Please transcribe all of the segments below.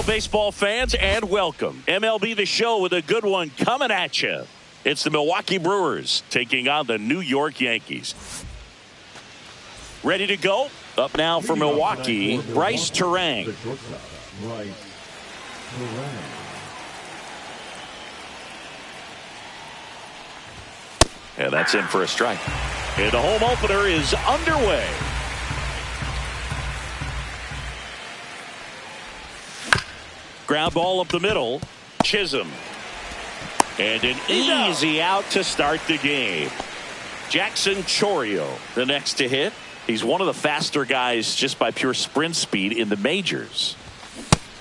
Hello, baseball fans, and welcome. MLB The Show with a good one coming at you. It's the Milwaukee Brewers taking on the New York Yankees. Ready to go? Up now for Milwaukee, Bryce Terang. And that's in for a strike. And the home opener is underway. Ground ball up the middle. Chisholm. And an easy out to start the game. Jackson Chourio, the next to hit. He's one of the faster guys just by pure sprint speed in the majors.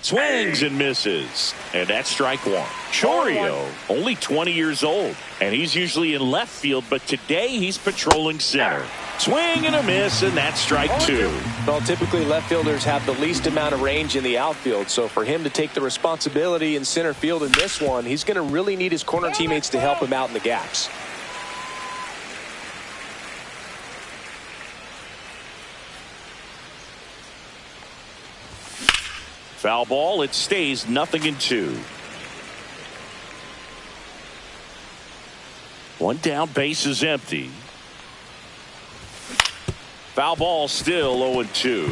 Swings and misses. And that's strike one. Chourio, only 20 years old. And he's usually in left field, but today he's patrolling center. Swing and a miss, and that's strike two. Well, typically left fielders have the least amount of range in the outfield, so for him to take the responsibility in center field in this one, he's going to really need his corner teammates to help him out in the gaps. Foul ball, it stays 0-2. One down, base is empty. Foul ball, still 0-2.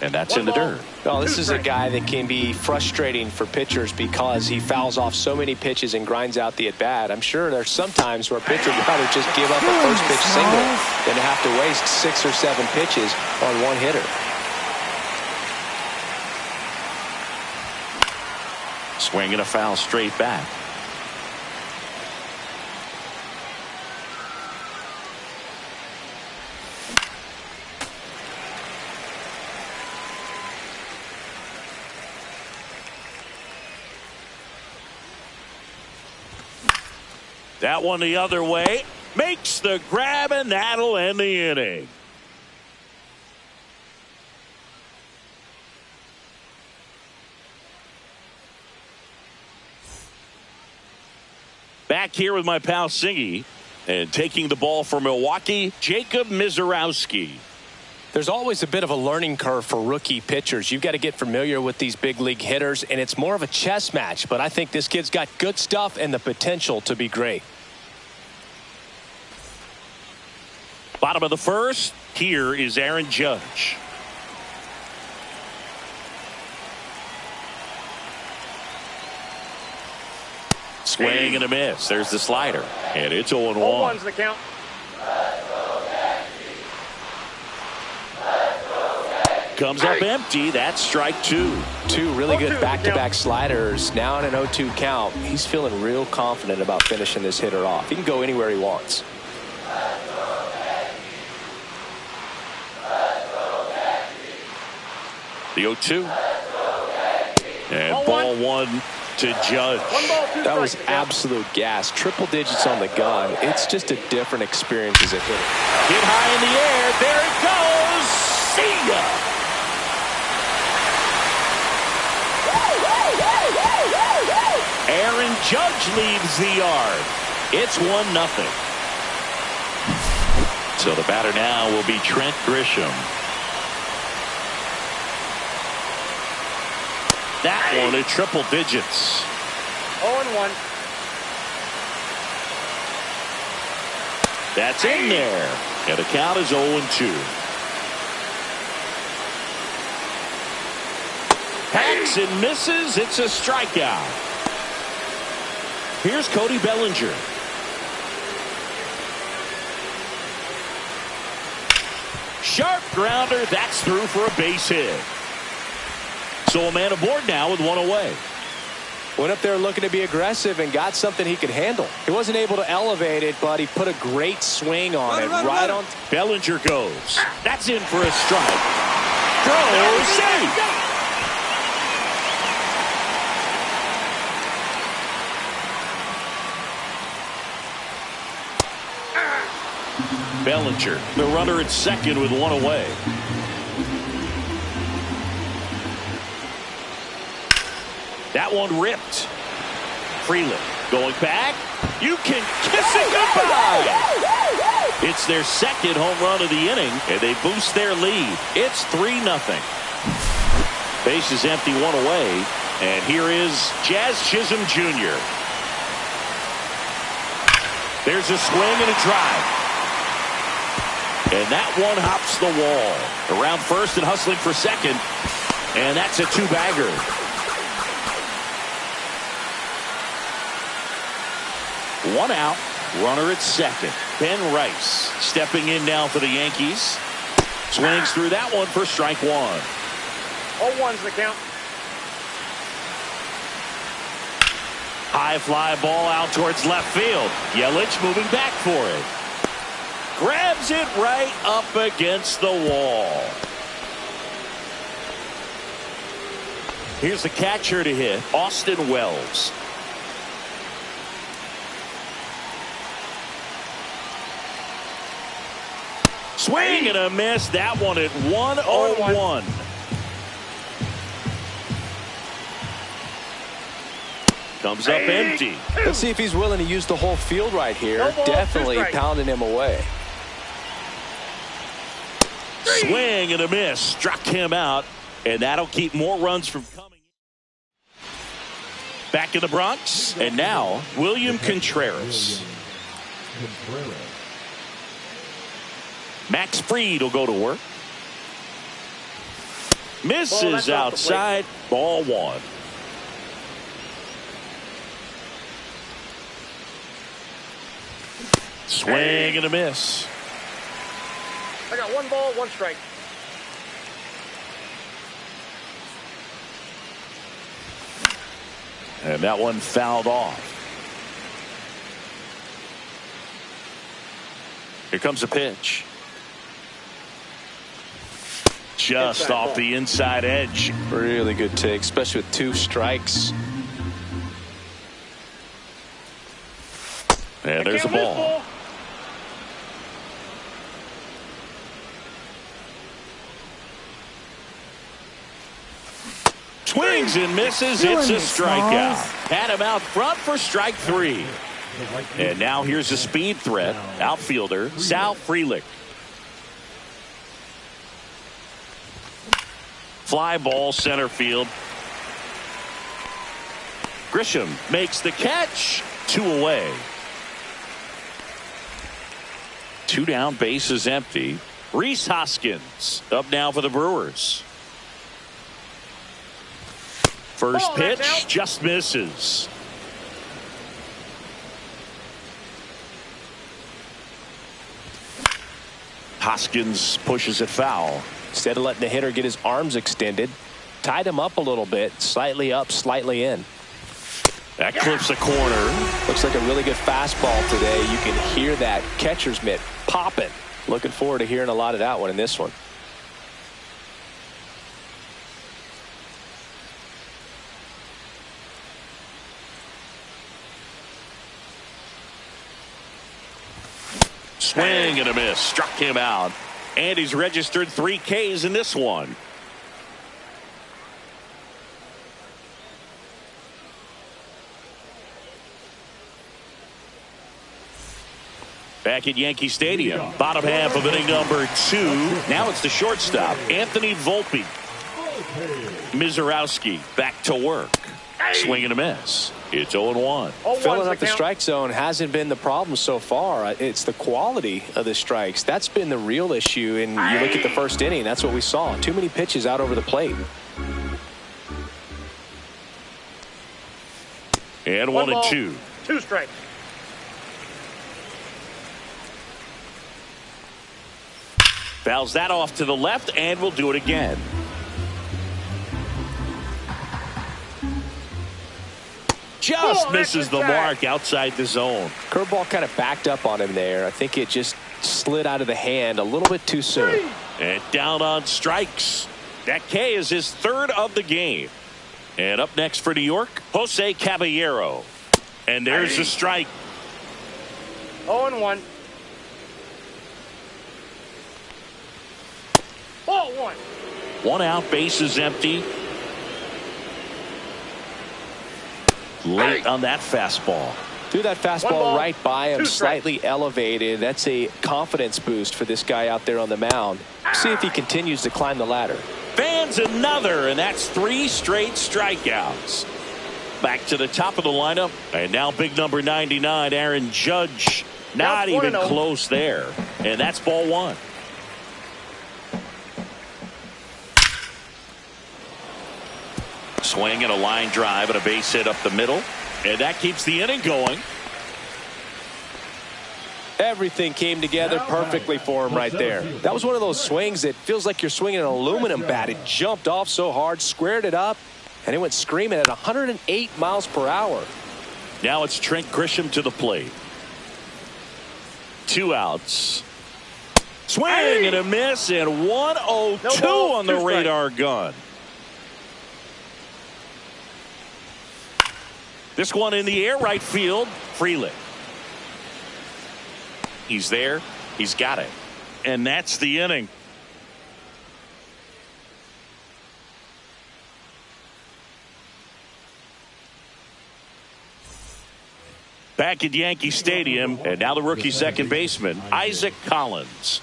And that's in the dirt. Well, this is a guy that can be frustrating for pitchers because he fouls off so many pitches and grinds out the at-bat. I'm sure there's some times where a pitcher would rather just give up a first pitch single than have to waste 6 or 7 pitches on one hitter. Swing and a foul straight back. That one the other way. Makes the grab, and that'll end the inning. Back here with my pal Singy, and taking the ball for Milwaukee, Jacob Misiorowski. There's always a bit of a learning curve for rookie pitchers. You've got to get familiar with these big league hitters, and it's more of a chess match, but I think this kid's got good stuff and the potential to be great. Bottom of the first, here is Aaron Judge. Swing and a miss. There's the slider. And it's 0-1. 0-1's the count. Comes up empty. That's strike two. Two really good back-to-back sliders. Now in an 0-2 count. He's feeling real confident about finishing this hitter off. He can go anywhere he wants. The 0-2. And ball one to Judge. That was absolute gas. Triple digits on the gun. It's just a different experience as a hitter. Hit high in the air. There it goes. See ya. Aaron Judge leaves the yard. It's 1-0. So the batter now will be Trent Grisham. That one at triple digits. 0-1. That's in there. And the count is 0-2. Hacks and misses. It's a strikeout. Here's Cody Bellinger. Sharp grounder. That's through for a base hit. So a man aboard now with one away. Went up there looking to be aggressive and got something he could handle. He wasn't able to elevate it, but he put a great swing on it. Right on. Bellinger goes. That's in for a strike. Throw safe. Bellinger, the runner at second with one away. That one ripped. Freeland going back. You can kiss it goodbye. It's their second home run of the inning, and they boost their lead. It's 3-0. Base is empty, one away, and here is Jazz Chisholm Jr. There's a swing and a drive. And that one hops the wall. Around first and hustling for second. And that's a two-bagger. One out. Runner at second. Ben Rice stepping in now for the Yankees. Swings through that one for strike one. 0-1's the count. High fly ball out towards left field. Yelich moving back for it. Grabs it right up against the wall. Here's the catcher to hit, Austin Wells. Swing and a miss. That one at 1-0-1. Comes up empty. Let's see if he's willing to use the whole field right here. No ball, Definitely pounding him away. Swing and a miss. Struck him out. And that'll keep more runs from coming. Back in the Bronx. And now, William Contreras. Max Fried will go to work. Misses outside. Ball one. Swing and a miss. I got 1 ball, 1 strike. And that one fouled off. Here comes a pitch. Just off the inside edge. Really good take, especially with 2 strikes. And there's a ball. Swings and misses. It's a strikeout. Had him out front for strike 3. And now here's a speed threat. Outfielder Sal Frelick. Fly ball center field. Grisham makes the catch. 2 away. 2 down, base is empty. Rhys Hoskins up now for the Brewers. First pitch just misses. Hoskins pushes it foul. Instead of letting the hitter get his arms extended, tied him up a little bit, slightly up, slightly in. That clips a corner. Looks like a really good fastball today. You can hear that catcher's mitt popping. Looking forward to hearing a lot of that one in this one. Swing and a miss. Struck him out. And he's registered 3 Ks in this one. Back at Yankee Stadium. Bottom half of inning number 2. Now it's the shortstop, Anthony Volpe. Mizorowski back to work. Swing and a miss. It's 0-1. Filling up the strike zone hasn't been the problem so far. It's the quality of the strikes. That's been the real issue. And you look at the first inning, that's what we saw. Too many pitches out over the plate. And 1-2. 2 strikes. Fouls that off to the left, and we'll do it again. Just misses the mark outside the zone. Curveball kind of backed up on him there. I think it just slid out of the hand a little bit too soon. And down on strikes. That K is his 3rd of the game. And up next for New York, Jose Caballero. And there's the strike. 0-1. Ball 1. 1 out, base is empty. Late on that fastball. Threw that One fastball ball, right by him, 2 strikes. slightly elevated. That's a confidence boost for this guy out there on the mound. See if he continues to climb the ladder. Fans another, and that's 3 straight strikeouts. Back to the top of the lineup, and now big number 99, Aaron Judge. Not even close there, and that's ball 1. Swing and a line drive and a base hit up the middle, and that keeps the inning going. Everything came together perfectly for him right there. That was one of those swings that feels like you're swinging an aluminum bat. It jumped off so hard, squared it up, and it went screaming at 108 miles per hour. Now it's Trent Grisham to the plate. 2 outs. Swing and a miss, and 102 on the radar gun. This one in the air, right field, Freeland. He's there. He's got it. And that's the inning. Back at Yankee Stadium, and now the rookie second baseman, Isaac Collins.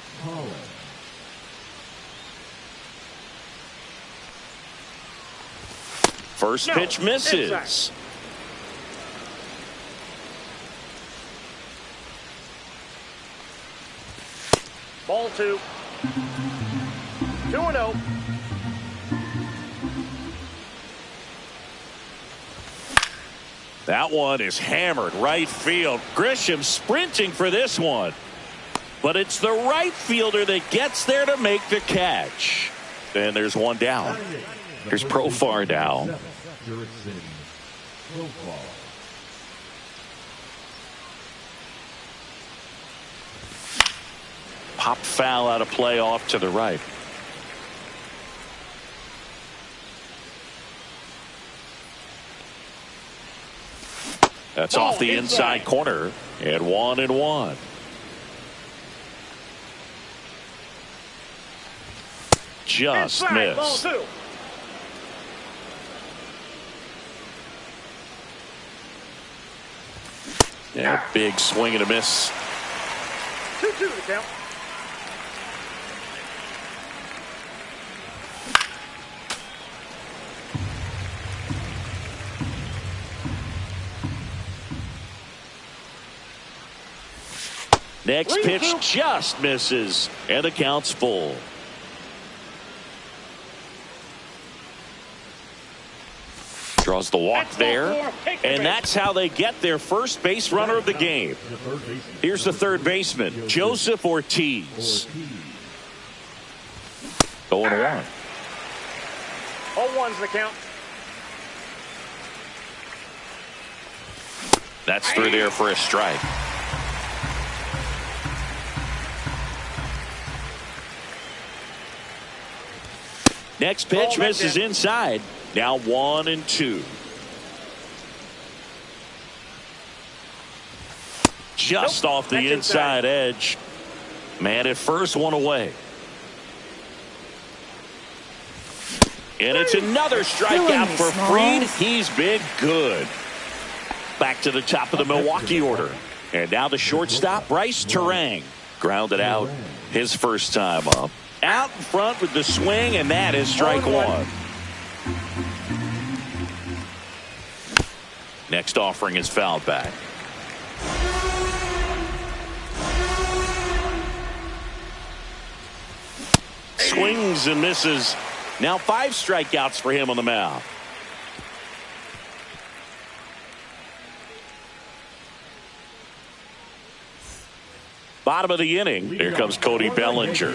First pitch misses. Ball 2. 2-0. That one is hammered right field. Grisham sprinting for this one. But it's the right fielder that gets there to make the catch. And there's one down. Here's Profar now. Pop foul out of play off to the right. That's off the inside corner, and 1-1. Just missed. Ball 2. Yeah, big swing and a miss. 2-2 the count. Next pitch just misses, and the count's full. Draws the walk there, and that's how they get their first base runner of the game. Here's the third baseman, Joseph Ortiz. 0-1. 0-1's the count. That's through there for a strike. Next pitch misses inside. Now 1-2. Just off the inside edge. Man at first, one away. And it's another strikeout for Fried. He's been good. Back to the top of the Milwaukee order. And now the shortstop, Bryce Terang. Grounded out his first time up. Out in front with the swing, and that is strike 1. Next offering is fouled back. Swings and misses. Now 5 strikeouts for him on the mound. Bottom of the inning. Here comes Cody Bellinger.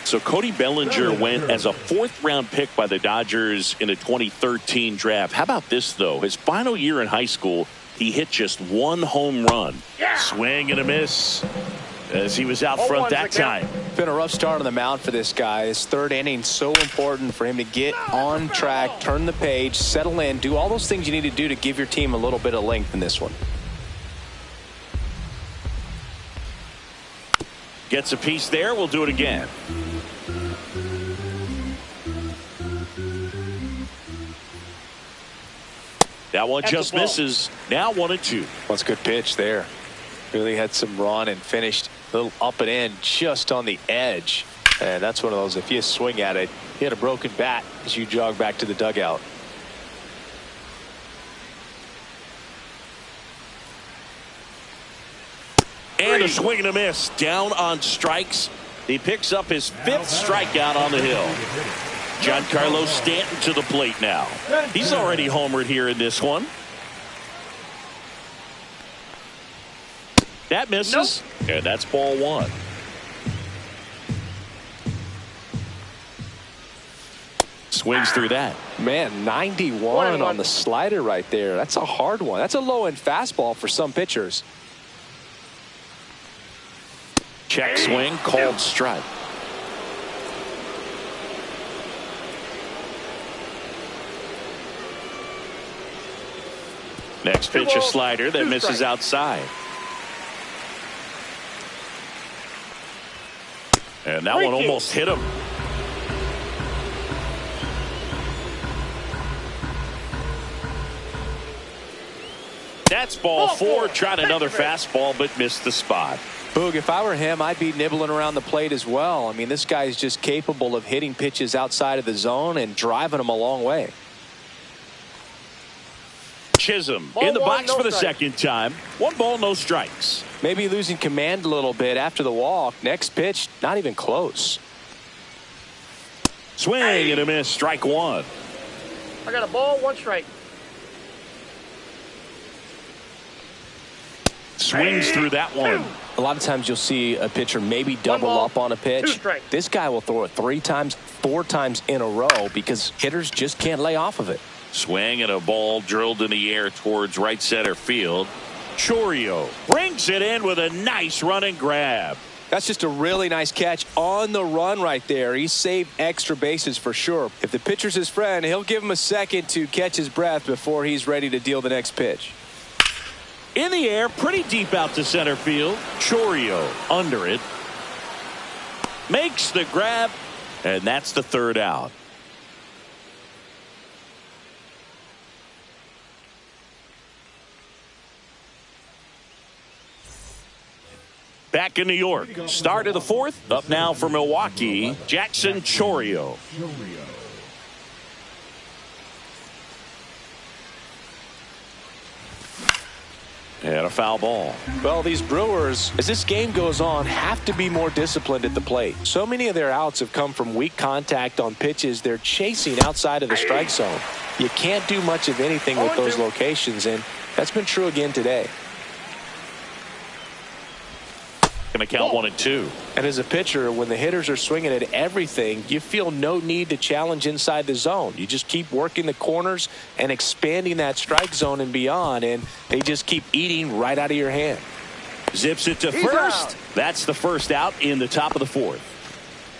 So Cody Bellinger went as a 4th-round pick by the Dodgers in the 2013 draft. How about this, though? His final year in high school, he hit just 1 home run. Swing and a miss as he was out front that time. Been a rough start on the mound for this guy. His 3rd inning, so important for him to get on track, turn the page, settle in, do all those things you need to do to give your team a little bit of length in this one. Gets a piece there. We'll do it again. That one That's just a ball. misses. Now 1-2. That's a good pitch there. Really had some run and finished a little up and in just on the edge. And that's one of those, if you swing at it, you had a broken bat as you jog back to the dugout. And a swing and a miss. Down on strikes. He picks up his 5th strikeout on the hill. Giancarlo Stanton to the plate now. He's already homered here in this one. That misses. Nope. And that's ball 1. Swings through that. Man, 91 on the slider right there. That's a hard one. That's a low-end fastball for some pitchers. Check swing, called strike. Next pitch, a slider that misses outside. And that one almost hit him. That's ball 4. Tried another fastball, but missed the spot. Boog, if I were him, I'd be nibbling around the plate as well. I mean, this guy's just capable of hitting pitches outside of the zone and driving them a long way. Chisholm in the box for the second time. 1 ball, no strikes. Maybe losing command a little bit after the walk. Next pitch, not even close. Swing and a miss. Strike 1. I got a ball, 1 strike. Swings through that one. A lot of times you'll see a pitcher maybe double up on a pitch. This guy will throw it 3 times, 4 times in a row because hitters just can't lay off of it. Swing and a ball drilled in the air towards right center field. Chourio brings it in with a nice run and grab. That's just a really nice catch on the run right there. He saved extra bases for sure. If the pitcher's his friend, he'll give him a second to catch his breath before he's ready to deal the next pitch. In the air, pretty deep out to center field. Chourio under it. Makes the grab, and that's the 3rd out. Back in New York. Start of the 4th. Up now for Milwaukee, Jackson Chourio. And a foul ball. Well, these Brewers, as this game goes on, have to be more disciplined at the plate. So many of their outs have come from weak contact on pitches they're chasing outside of the strike zone. You can't do much of anything with those locations, and that's been true again today. Going to count 1-2. And as a pitcher, when the hitters are swinging at everything, you feel no need to challenge inside the zone. You just keep working the corners and expanding that strike zone and beyond, and they just keep eating right out of your hand. Zips it to first. That's the 1st out in the top of the 4th.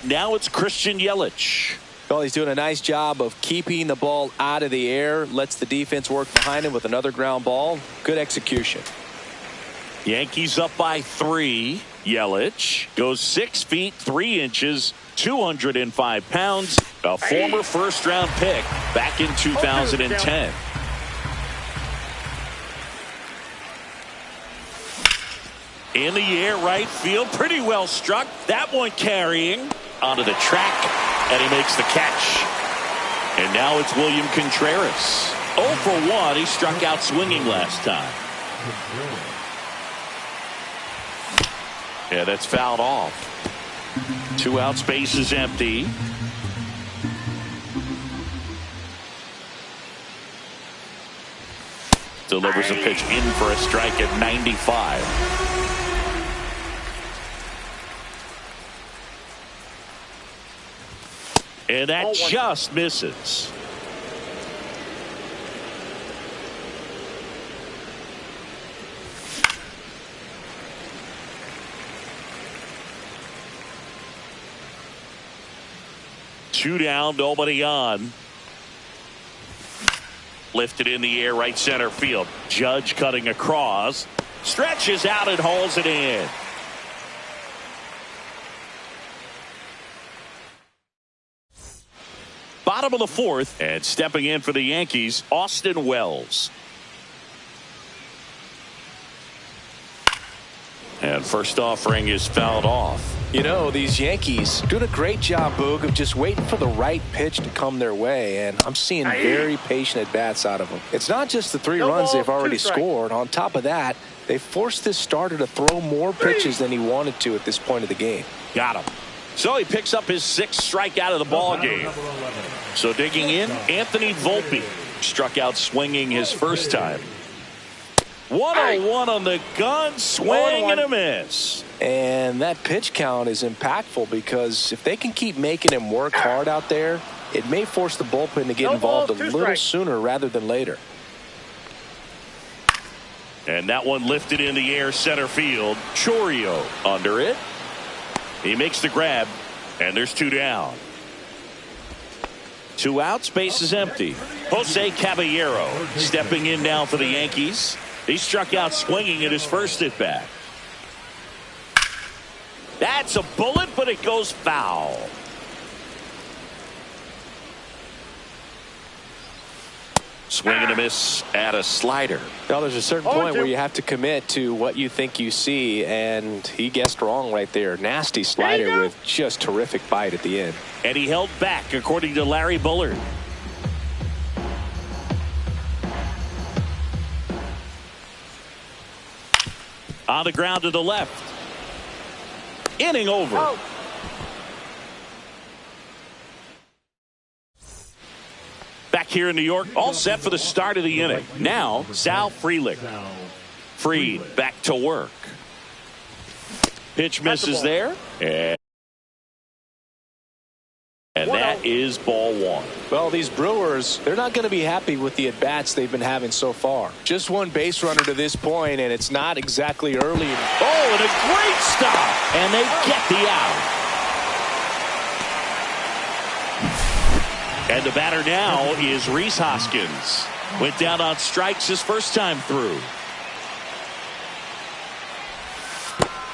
Now it's Christian Yelich. Well, he's doing a nice job of keeping the ball out of the air, lets the defense work behind him with another ground ball. Good execution. Yankees up by 3. Yelich goes 6 feet 3 inches, 205 pounds, a former first-round pick back in 2010. In the air, right field, pretty well struck. That one carrying onto the track, and he makes the catch. And now it's William Contreras. 0 for 1. He struck out swinging last time. Yeah, that's fouled off. 2 outs, base is empty. Delivers a pitch in for a strike at 95. And that just misses. Two down, nobody on. Lifted in the air, right center field. Judge cutting across. Stretches out and hauls it in. Bottom of the 4th, and stepping in for the Yankees, Austin Wells. And first offering is fouled off. You know, these Yankees doing a great job, Boog, of just waiting for the right pitch to come their way, and I'm seeing very patient at-bats out of them. It's not just the 3 runs they've already scored. On top of that, they forced this starter to throw more pitches than he wanted to at this point of the game. Got him. So he picks up his 6th strikeout of the ball game. So digging in, Anthony Volpe struck out swinging his first time. 1-0-1 on the gun, swing and a miss. And that pitch count is impactful because if they can keep making him work hard out there, it may force the bullpen to get involved a little sooner rather than later. And that one lifted in the air center field. Chourio under it. He makes the grab, and there's 2 down. 2 outs, base is empty. Jose Caballero stepping in now for the Yankees. He struck out swinging at his first at bat. That's a bullet, but it goes foul. Swing and a miss at a slider. Well, there's a certain point where you have to commit to what you think you see, and he guessed wrong right there. Nasty slider with just terrific bite at the end. And he held back, according to Larry Bullard. On the ground to the left. Inning over. Oh. Back here in New York, all set for the start of the inning. Now, Sal Frelick. Freed back to work. Pitch misses there. And that is ball 1. Well, these Brewers, they're not going to be happy with the at-bats they've been having so far. Just 1 base runner to this point, and it's not exactly early. Oh, and a great stop. And they get the out. And the batter now is Rhys Hoskins. Went down on strikes his first time through.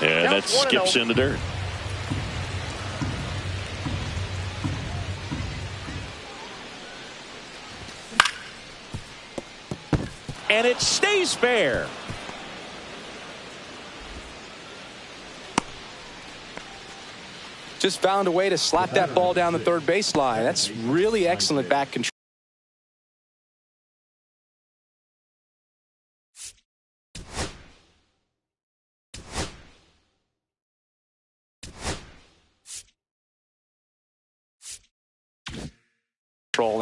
And that skips in the dirt. And it stays fair. Just found a way to slap that ball down the third baseline. That's really excellent back control.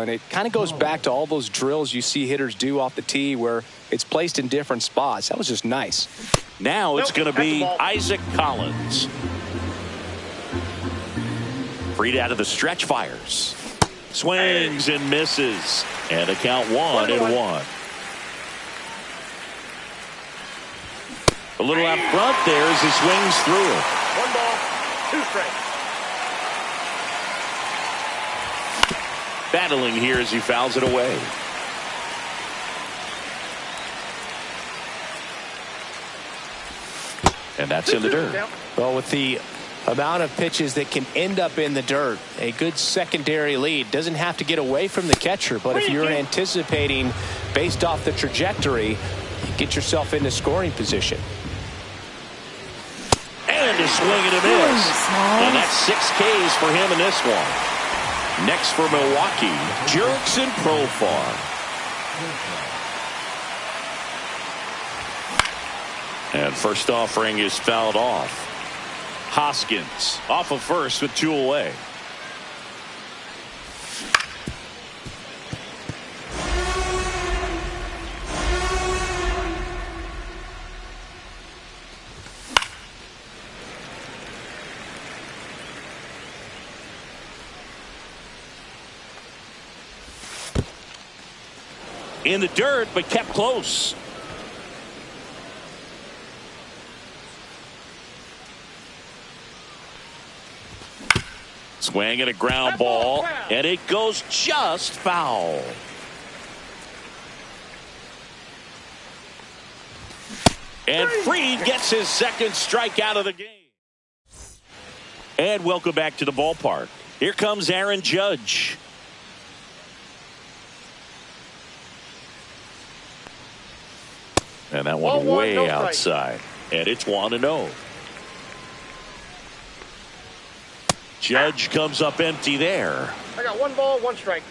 And it kind of goes back to all those drills you see hitters do off the tee where it's placed in different spots. That was just nice. Now it's going to be Isaac Collins. Freed out of the stretch, fires. Swings and misses. And a count 1-1. A little out front there as he swings through it. 1 ball, 2 strikes. Battling here as he fouls it away. And that's in the dirt. Well, with the amount of pitches that can end up in the dirt, a good secondary lead doesn't have to get away from the catcher, but if you're anticipating based off the trajectory, you get yourself into scoring position. And a swing and a miss. And that's 6 Ks for him in this one. Next for Milwaukee, Jurickson Profar. And first offering is fouled off. Hoskins off of first with 2 away. In the dirt, but kept close. Swing and a ground ball, and it goes just foul. And Freed gets his 2nd strikeout of the game. And welcome back to the ballpark. Here comes Aaron Judge. And that one way outside. and it's 1-0. Judge comes up empty there. I got 1 ball, 1 strike.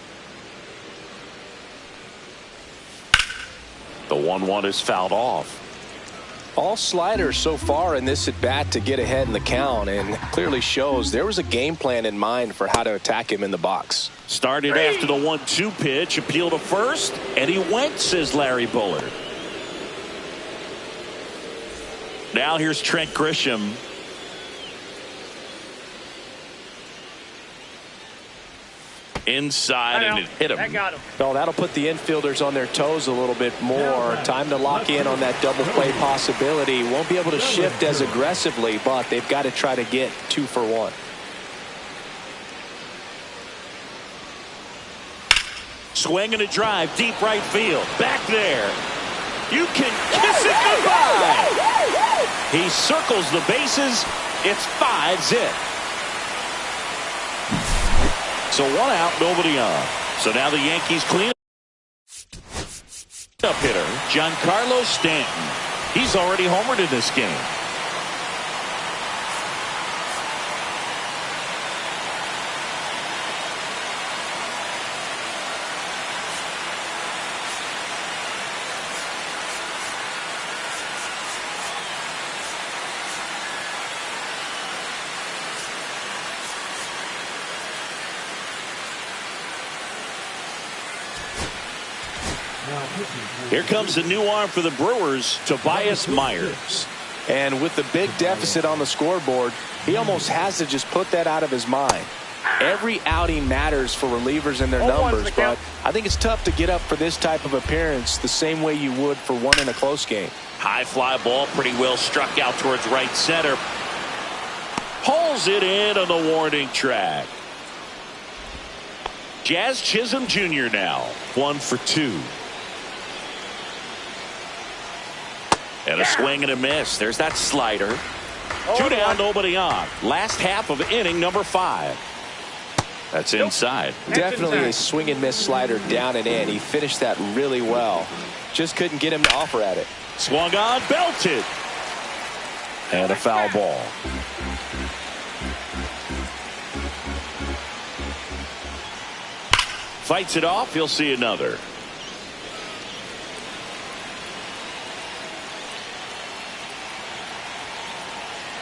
The 1-1 is fouled off. All sliders so far in this at-bat to get ahead in the count, and clearly shows there was a game plan in mind for how to attack him in the box. Started after the 1-2 pitch, appeal to first, and he went, says Larry Bullard. Now here's Trent Grisham. Inside, and it hit him. That got him. Well, that'll put the infielders on their toes a little bit more. Time to lock in on that double play possibility. Won't be able to shift as aggressively, but they've got to try to get 2 for 1. Swing and a drive, deep right field. Back there. You can kiss it goodbye. He circles the bases. It's 5-zip. So 1 out, nobody on. So now the Yankees clean up hitter, Giancarlo Stanton. He's already homered in this game. Here comes the new arm for the Brewers, Tobias Myers. And with the big deficit on the scoreboard, he almost has to just put that out of his mind. Every outing matters for relievers and their numbers, but I think it's tough to get up for this type of appearance the same way you would for one in a close game. High fly ball, pretty well struck out towards right center. Pulls it in on the warning track. Jazz Chisholm Jr. now 1 for 2. And a swing and a miss. There's that slider. 2 down, nobody on. Last half of inning number 5. That's inside. Definitely a swing and miss slider down and in. He finished that really well. Just couldn't get him to offer at it. Swung on, belted. And a foul ball. Fights it off. He'll see another.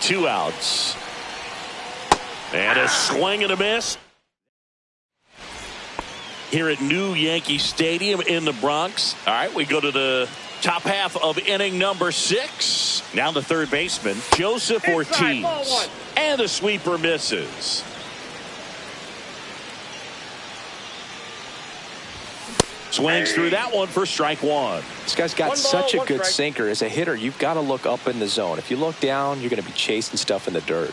Two outs. And a swing and a miss. Here at New Yankee Stadium in the Bronx. All right, we go to the top half of inning number 6. Now the third baseman, Joseph Ortiz. And the sweeper misses. Swings through that one for strike 1. This guy's got such a good sinker. As a hitter, you've got to look up in the zone. If you look down, you're going to be chasing stuff in the dirt.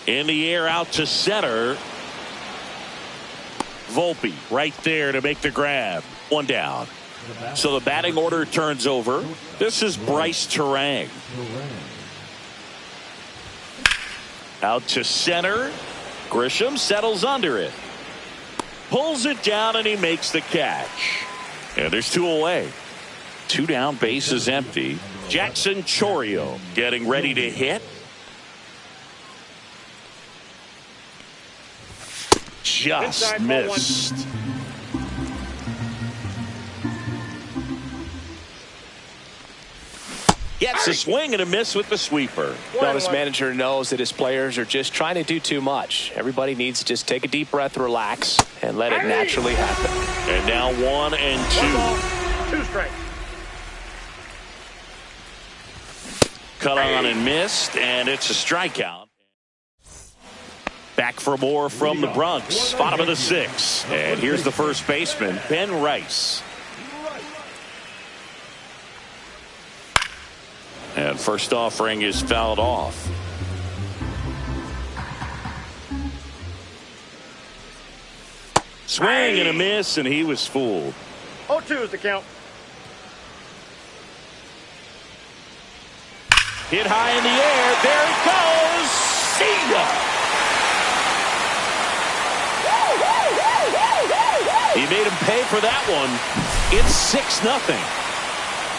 In the air out to center. Volpe right there to make the grab. 1 down. So the batting order turns over. This is Bryce Terang. Out to center. Grisham settles under it. Pulls it down and he makes the catch. And there's 2 away. 2 down, bases empty. Jackson Chourio getting ready to hit. Just missed. Gets a swing and a miss with the sweeper. Well, this manager knows that his players are just trying to do too much. Everybody needs to just take a deep breath, relax, and let it naturally happen. And now 1 and 2. 2 strikes. Cut on and missed, and it's a strikeout. Back for more from the Bronx. Bottom of the 6th. And here's the first baseman, Ben Rice. And first offering is fouled off. Swing and a miss, and he was fooled. 0-2 is the count. Hit high in the air. There it goes. See ya. He made him pay for that one. It's 6-0.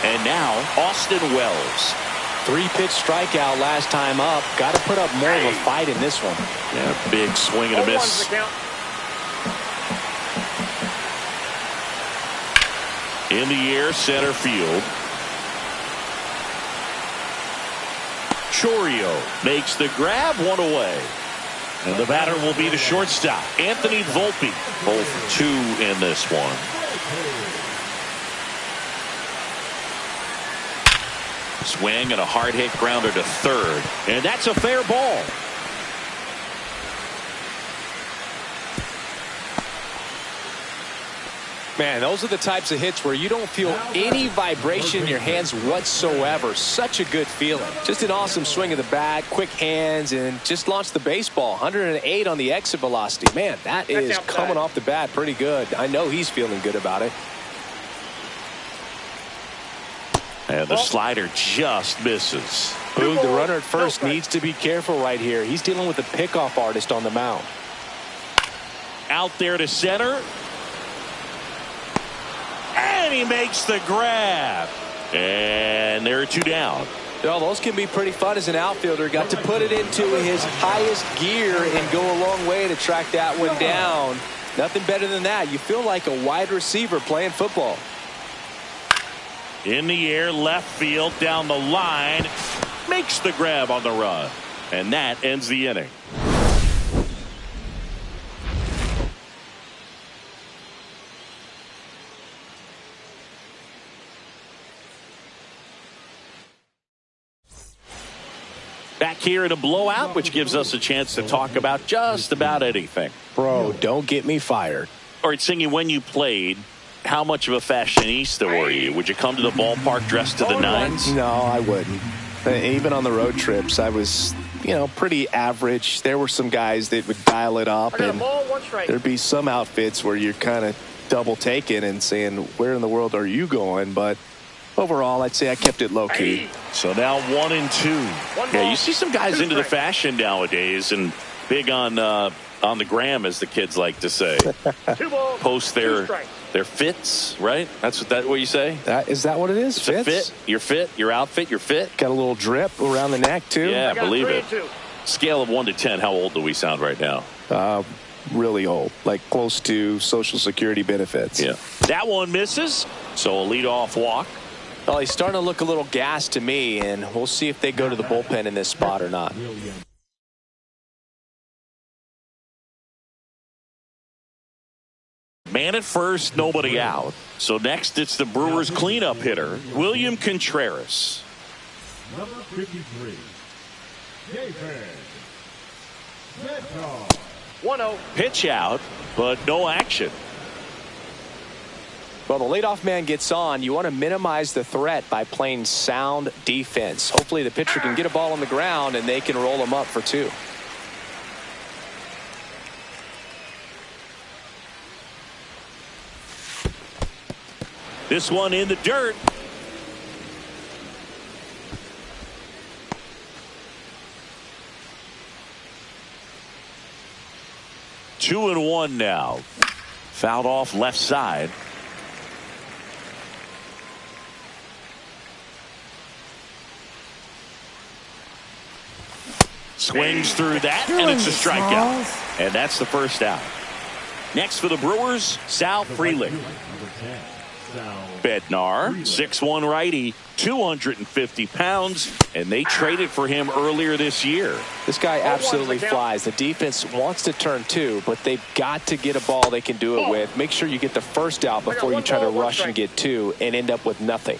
And now Austin Wells. 3-pitch strikeout last time up. Got to put up more of a fight in this one. Yeah, big swing and a miss. In the air, center field. Chourio makes the grab, one away. And the batter will be the shortstop, Anthony Volpe. Both 2 in this one. Swing and a hard hit grounder to third. And that's a fair ball. Man, those are the types of hits where you don't feel any vibration in your hands whatsoever. Such a good feeling. Just an awesome swing of the bat, quick hands, and just launched the baseball. 108 on the exit velocity. Man, that is coming off the bat pretty good. I know he's feeling good about it. And the slider just misses. Boog, the runner at first needs to be careful right here. He's dealing with a pickoff artist on the mound. Out there to center. And he makes the grab. And there are 2 down. Well, those can be pretty fun as an outfielder. Got to put it into his highest gear and go a long way to track that one down. Nothing better than that. You feel like a wide receiver playing football. In the air, left field, down the line. Makes the grab on the run. And that ends the inning. Back here in a blowout, which gives us a chance to talk about just about anything. Bro, don't get me fired. All right, Singy, when you played, how much of a fashionista were you? Would you come to the ballpark dressed to the nines? No, I wouldn't. Even on the road trips, I was, pretty average. There were some guys that would dial it up, and there'd be some outfits where you're kind of double taking and saying, where in the world are you going? But overall, I'd say I kept it low key. So now 1 and 2. Yeah, you see some guys into the fashion nowadays and big on the gram, as the kids like to say. Post their fits, right? That's what you say? Is that what it is? It's a fit. Your fit, your outfit, your fit. Got a little drip around the neck, too. Yeah, believe it. Scale of 1 to 10, how old do we sound right now? Really old, like close to Social Security benefits. Yeah. That one misses, so a leadoff walk. Well, he's starting to look a little gassed to me, and we'll see if they go to the bullpen in this spot or not. Man at first, nobody out. So next, it's the Brewers cleanup hitter, William Contreras. Number 53, David. 1-0. Pitch out, but no action. Well, the leadoff man gets on. You want to minimize the threat by playing sound defense. Hopefully the pitcher can get a ball on the ground and they can roll him up for 2. This one in the dirt. Two and 1 now. Fouled off left side. Swings through that, and it's a strikeout. And that's the first out. Next for the Brewers, Sal Frelick. Bednar, 6'1" righty, 250 pounds, and they traded for him earlier this year. This guy absolutely flies. The defense wants to turn 2, but they've got to get a ball they can do it with. Make sure you get the first out before you try to rush and get 2 and end up with nothing.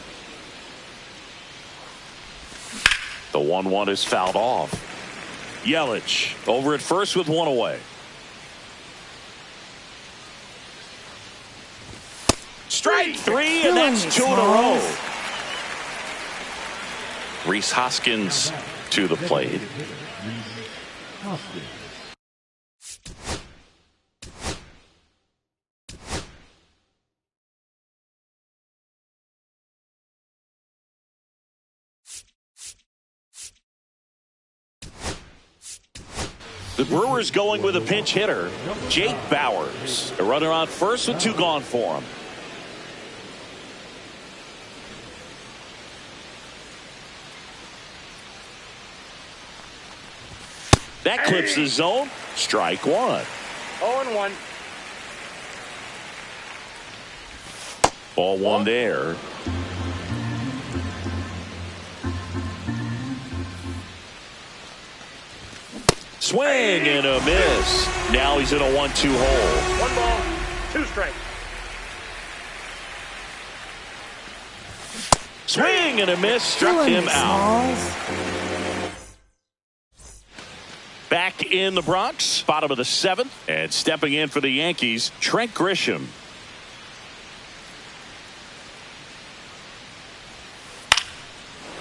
The 1-1 is fouled off. Yelich over at first with 1 away. Strike 3, and that's 2 in a row. Rhys Hoskins to the plate. The Brewers going with a pinch hitter, Jake Bauers. A runner on first with 2 gone for him. That clips the zone. Strike one. 0-1. Ball one there. Swing and a miss. Now he's in a 1-2 hole. 1 ball, 2 strikes. Swing and a miss. Struck him out. Back in the Bronx, bottom of the 7th, and stepping in for the Yankees, Trent Grisham.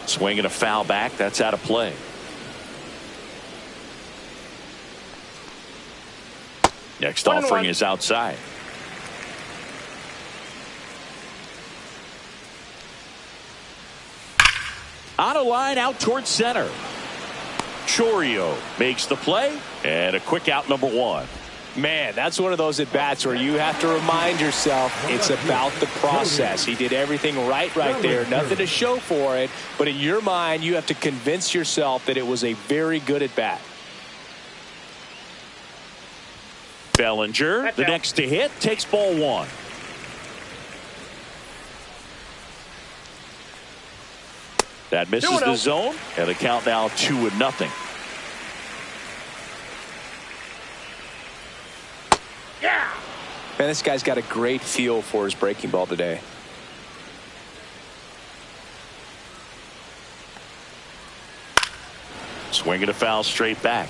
Swing and a foul back. That's out of play. Next offering is outside. On a line out towards center. Chourio makes the play, and a quick out, number 1. Man, that's one of those at-bats where you have to remind yourself it's about the process. He did everything right there. Nothing to show for it, but in your mind, you have to convince yourself that it was a very good at-bat. Bellinger, the next to hit, takes ball 1. That misses the zone, and the count now 2-0. Yeah. Man, this guy's got a great feel for his breaking ball today. Swing and a foul straight back.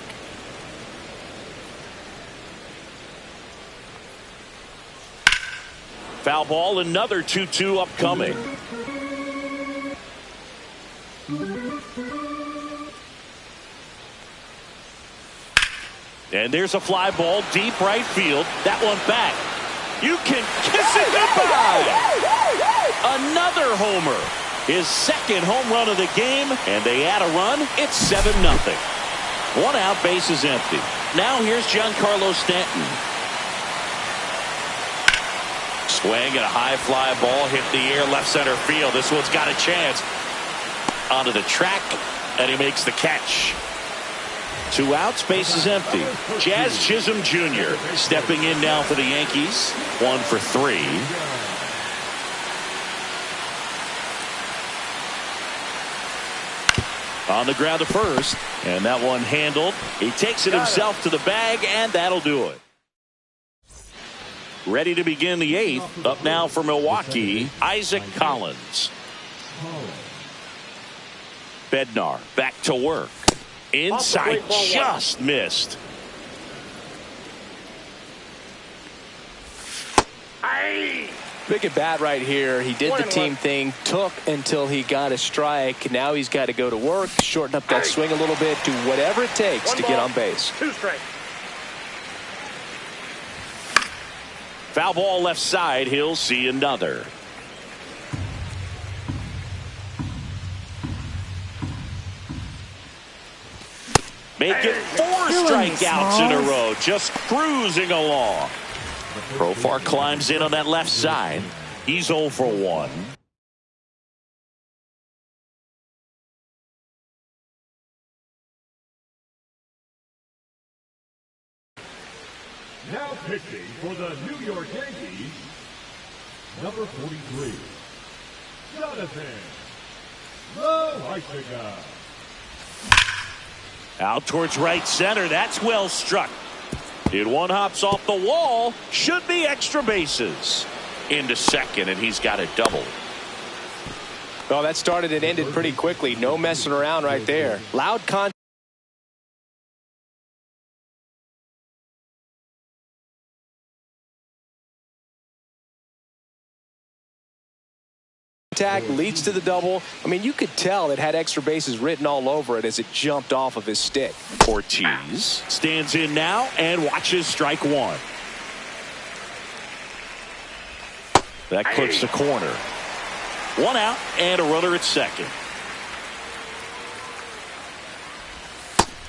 Foul ball, another 2-2 upcoming. And there's a fly ball deep right field. That one back. You can kiss it goodbye. Another homer. His second home run of the game, and they add a run. It's 7-0. 1 out, bases empty. Now here's Giancarlo Stanton. Swing and a high fly ball hit the air left center field. This one's got a chance. Onto the track, and he makes the catch. 2 outs, bases empty. Jazz Chisholm Jr. stepping in now for the Yankees. 1 for 3. On the ground to first, and that one handled. He takes it himself to the bag, and that'll do it. Ready to begin the 8th. Up now for Milwaukee, Isaac Collins. Bednar back to work. Inside, just missed. Big at bat right here. He did the team thing, took until he got a strike. Now he's got to go to work, shorten up that swing a little bit, do whatever it takes to get on base. 2 strikes. Foul ball left side. He'll see another. Making 4 strikeouts in a row. Just cruising along. Profar climbs in on that left side. He's 0 for 1. Now pitching for the New York Yankees, number 43, Jonathan Loaisiga. Out towards right center. That's well struck. It one hops off the wall. Should be extra bases. Into second, and he's got a double. Well, that started and ended pretty quickly. No messing around right there. Loud contact. Leads to the double. I mean, you could tell it had extra bases written all over it as it jumped off of his stick. Ortiz stands in now and watches strike 1. That clips the corner. 1 out and a runner at second.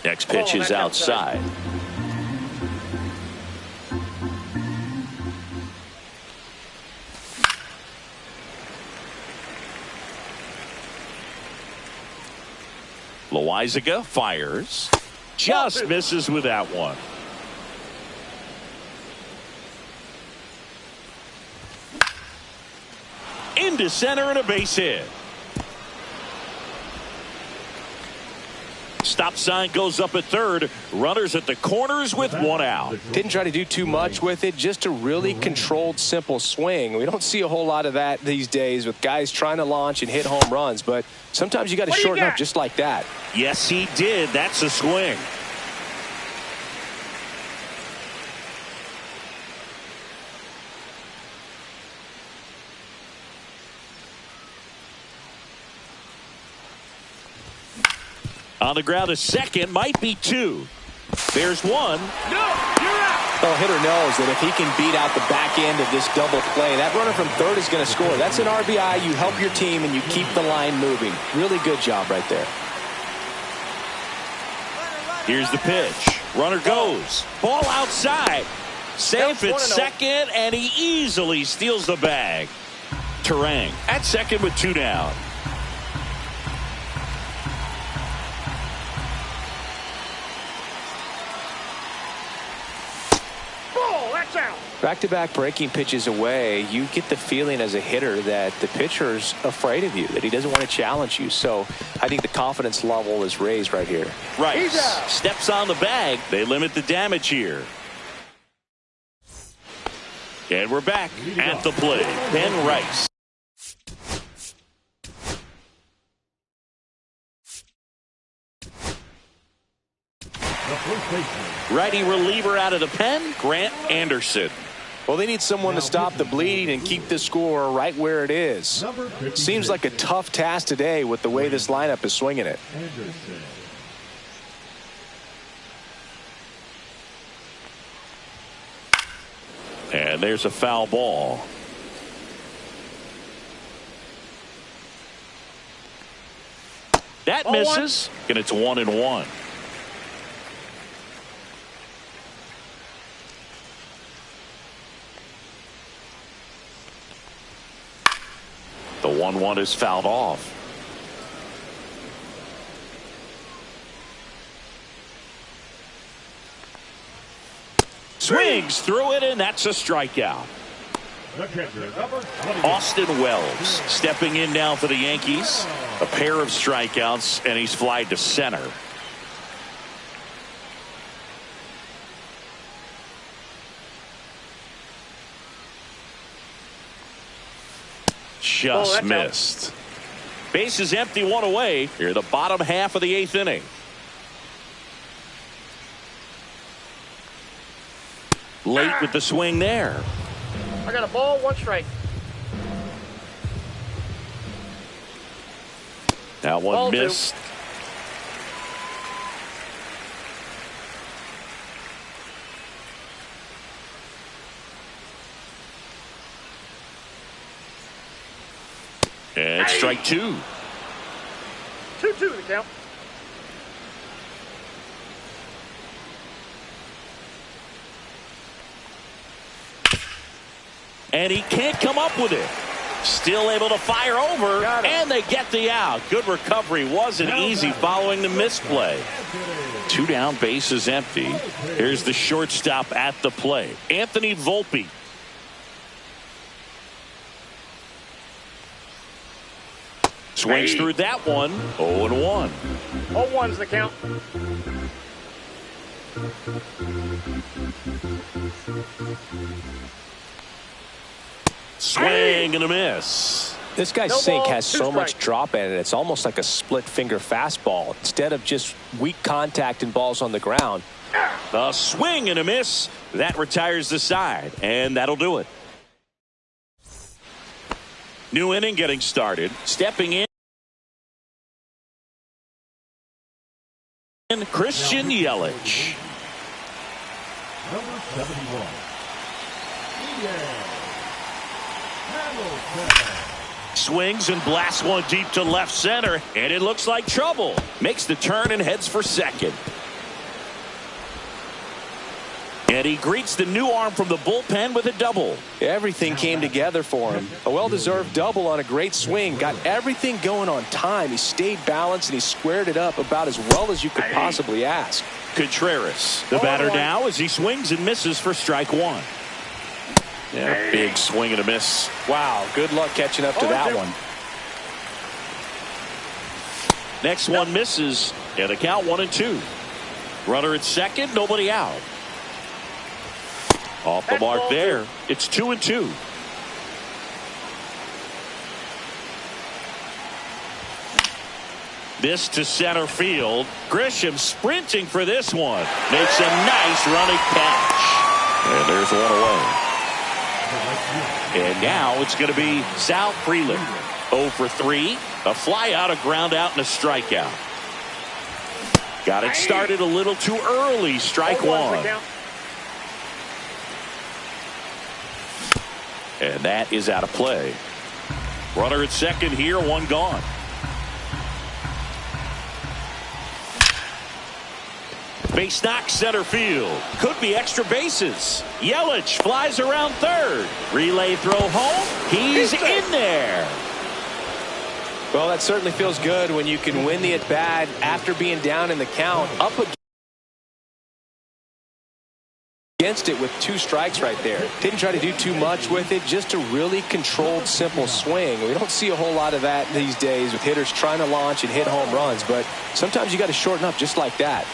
Next pitch is outside. Loaisiga fires. just misses with that one. Into center and a base hit. Stop sign goes up at third. Runners at the corners with one out. Didn't try to do too much with it. Just a really controlled, simple swing. We don't see a whole lot of that these days with guys trying to launch and hit home runs. But sometimes you got to shorten up just like that. Yes, he did. That's a swing. On the ground, a second, might be two. There's one. No, you're out. Well, hitter knows that if he can beat out the back end of this double play, that runner from third is going to score. That's an RBI. You help your team and you keep the line moving. Really good job right there. Here's the pitch. Runner goes. Ball outside. Safe at second, and he easily steals the bag. Terang at second with two down. Back-to-back breaking pitches away, you get the feeling as a hitter that the pitcher's afraid of you, that he doesn't want to challenge you. So I think the confidence level is raised right here. Right. Steps on the bag. They limit the damage here. And we're back at the plate. Ben Rice. Righty reliever out of the pen, Grant Anderson. Well, they need someone to stop the bleeding and keep the score right where it is. Seems like a tough task today with the way this lineup is swinging it. And there's a foul ball. That misses, and it's 1-1. The 1-1 is fouled off. Swings through it, and that's a strikeout. Austin Wells stepping in now for the Yankees. A pair of strikeouts, and he's flied to center. Just missed. Base is empty, one away. Here in the bottom half of the eighth inning. Late with the swing there. I got a ball, one strike. That one Ball missed. And strike two. 2-2 the count. And he can't come up with it. Still able to fire over, and they get the out. Good recovery. Wasn't easy following the misplay. Two down, base is empty. Here's the shortstop at the plate, Anthony Volpe. Swings through that one. 0-1. 0-1's the count. Swing and a miss. This guy's sink has so much drop in it. It's almost like a split finger fastball instead of just weak contact and balls on the ground. A swing and a miss. That retires the side, and that'll do it. New inning getting started. Stepping in, Christian Yelich. Number 71. Swings and blasts one deep to left center, and it looks like trouble. Makes the turn and heads for second. And he greets the new arm from the bullpen with a double. Everything came together for him. A well-deserved double on a great swing. Got everything going on time. He stayed balanced and he squared it up about as well as you could possibly ask. Contreras, the batter now as he swings and misses for strike one. Yeah, big swing and a miss. Wow, good luck catching up to that one. Next one misses, and a count 1-2. Runner at second, nobody out. Off the mark there. It's 2-2. This to center field. Grisham sprinting for this one. Makes a nice running catch. And there's one away. And now it's going to be Sal Frelick. 0 for 3. A fly out, a ground out, and a strikeout. Got it started a little too early. Strike one. And that is out of play. Runner at second here, one gone. Base knock center field. Could be extra bases. Yelich flies around third. Relay throw home. He's in there. Well, that certainly feels good when you can win the at-bat after being down in the count. Up against it with 2 strikes right there. Didn't try to do too much with it. Just a really controlled, simple swing. We don't see a whole lot of that these days with hitters trying to launch and hit home runs. But sometimes you got to shorten up just like that.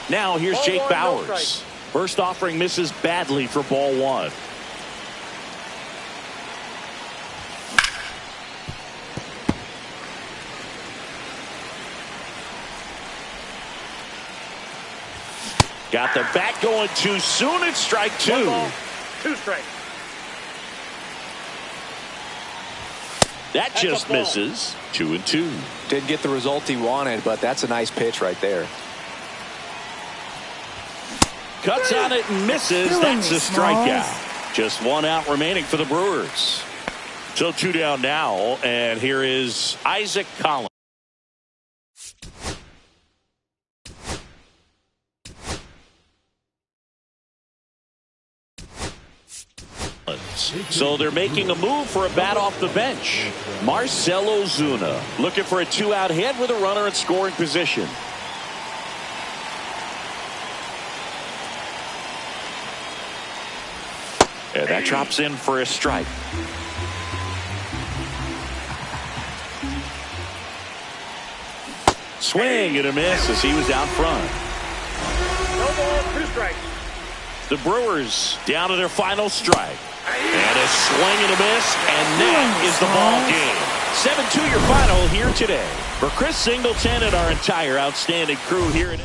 Now here's Jake Bauers. First offering misses badly for ball one. Got the bat going too soon. It's strike 2. 2 strikes. That just misses. 2-2. Didn't get the result he wanted, but that's a nice pitch right there. Cuts on it and misses. That's a strikeout. Just 1 out remaining for the Brewers. So 2 down now, and here is Isaac Collins. So they're making a move for a bat off the bench. Marcell Ozuna looking for a 2-out hit with a runner in scoring position. And that drops in for a strike. Swing and a miss as he was out front. No ball, 2 strikes. The Brewers down to their final strike. And a swing and a miss, and that is the ball game. 7-2 your final here today. For Chris Singleton and our entire outstanding crew here in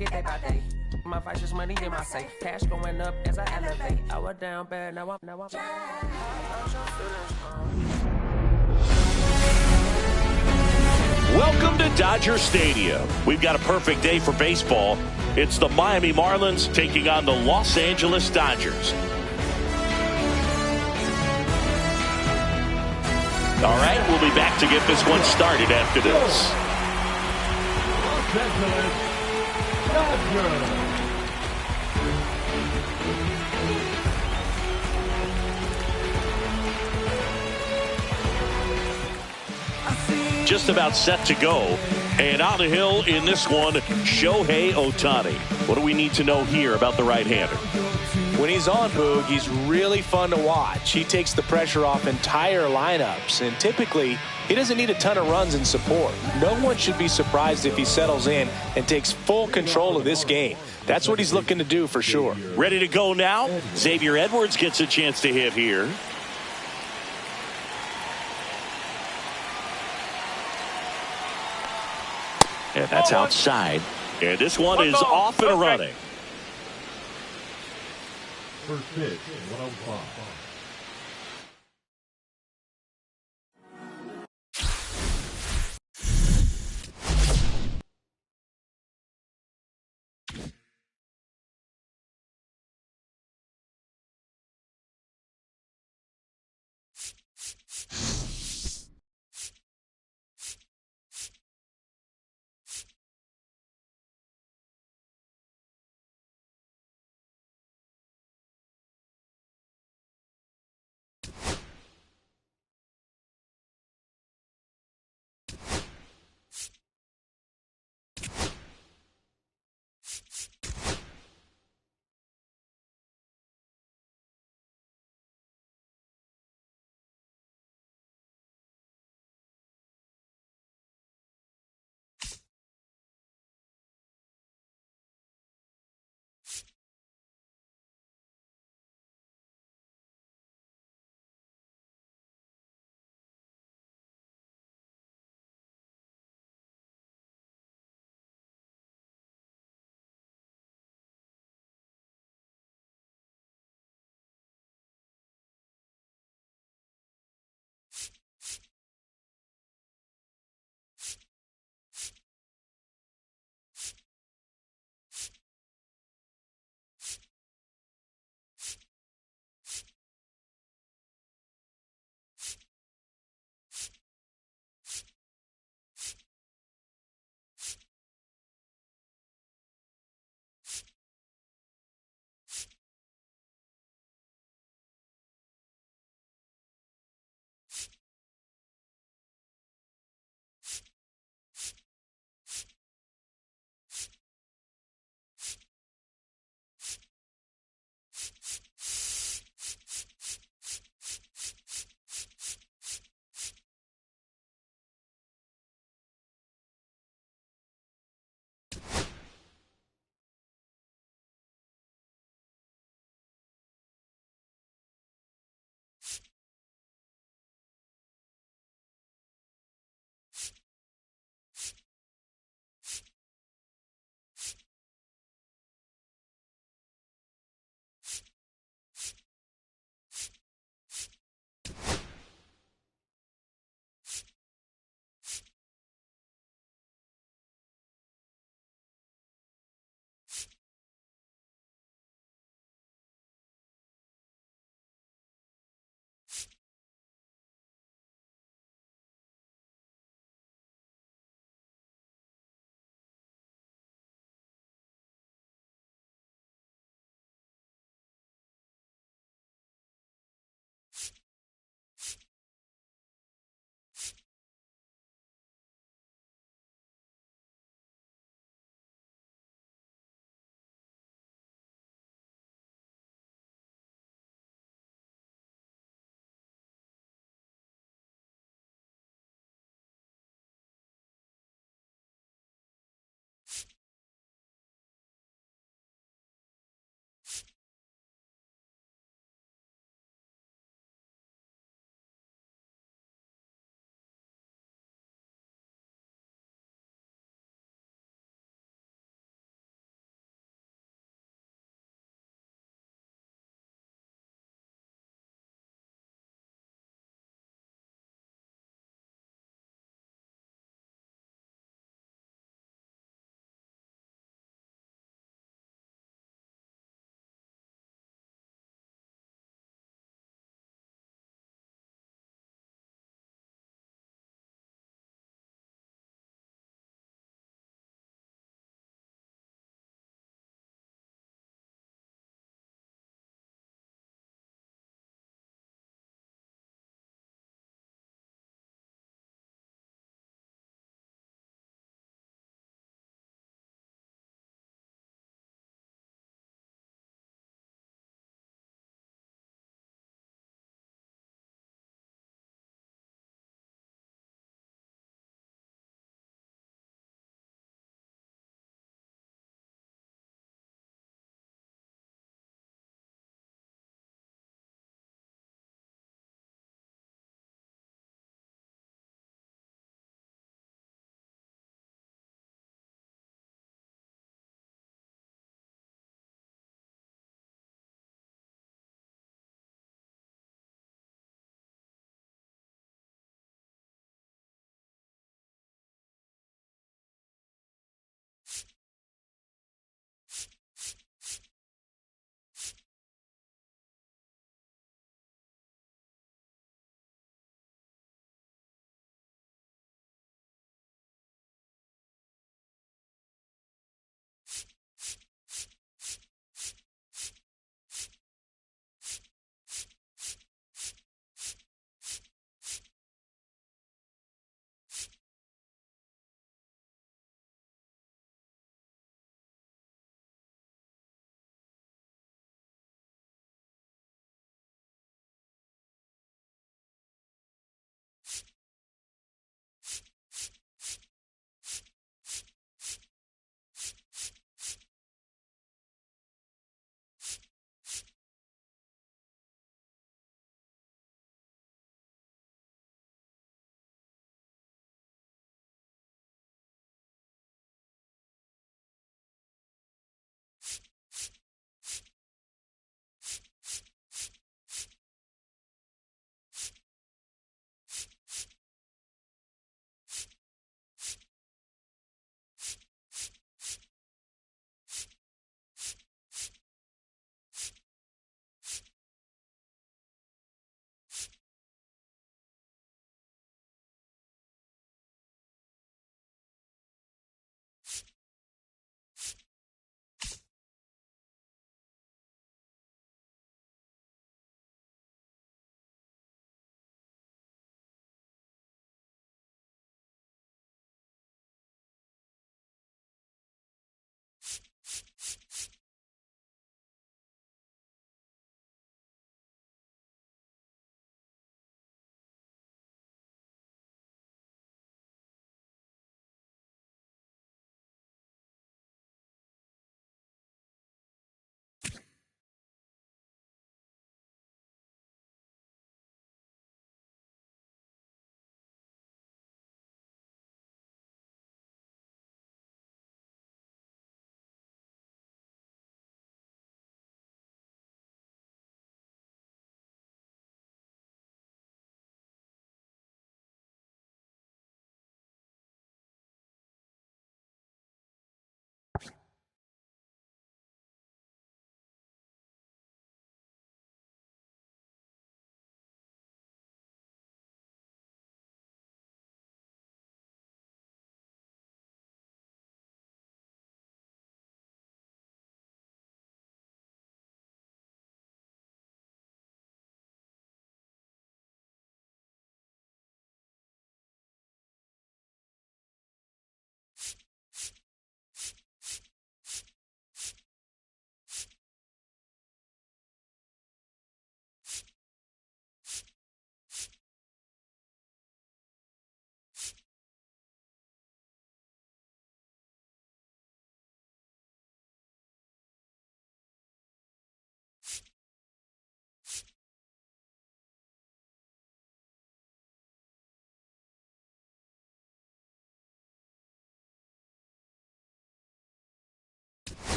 take it day by day. My vice is money in my safe. Cash going up as I elevate. I was down bad, now I'm Welcome to Dodger Stadium. We've got a perfect day for baseball. It's the Miami Marlins taking on the Los Angeles Dodgers. All right, we'll be back to get this one started after this. Los Angeles Dodgers. Just about set to go. And on the hill in this one, Shohei Ohtani. What do we need to know here about the right-hander? When he's on, Boog, he's really fun to watch. He takes the pressure off entire lineups, and typically he doesn't need a ton of runs and support. No one should be surprised if he settles in and takes full control of this game. That's what he's looking to do for sure. Ready to go now? Xavier Edwards gets a chance to hit here. And that's outside. And this one is off and running. First pitch, 105.